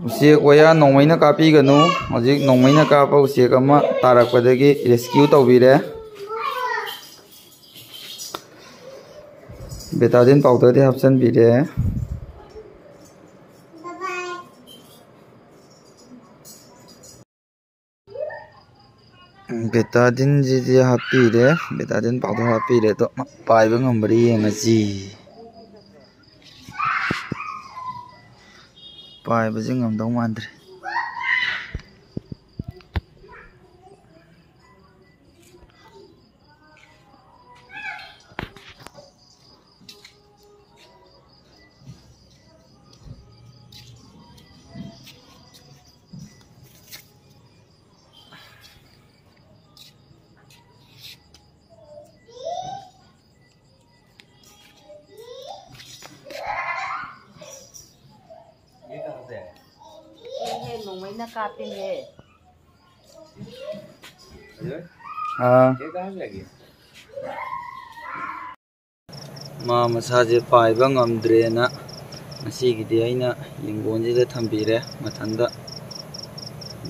उचेक वया नोंमैना कापीगनु हजिक नोंमैना कापा उचेक अमा तारकपदगी rescue तौबीरे Betadine powder दे हापचनबीरे Betadine जी हापीरे Betadine powder हापीरे तो पाइबा ngambari yengaji पाइबा जे ngamdau mandre नोंमैना कापिंगे मा मसाजे पाइबा ngamdrena ngasiगidi aina yinggonjida thambire mathanda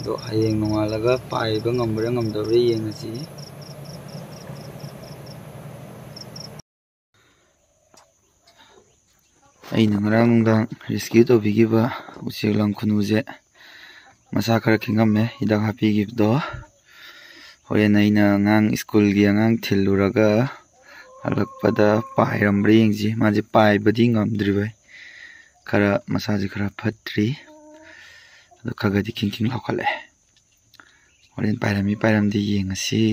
do hayeng nongalaga पाइबा ngambra ngamdabre yengasi aina ngarang nungdang rescue tobigiba ucek langkhunuje masa khara khingame hidak hapigibdo horen aina ngang school gi ngang thiluraga halakpada pairambre yengji maje paibadi ngamdribai khara masaji khara phatri ado khagadi king laukhale horen pairamdi yengasi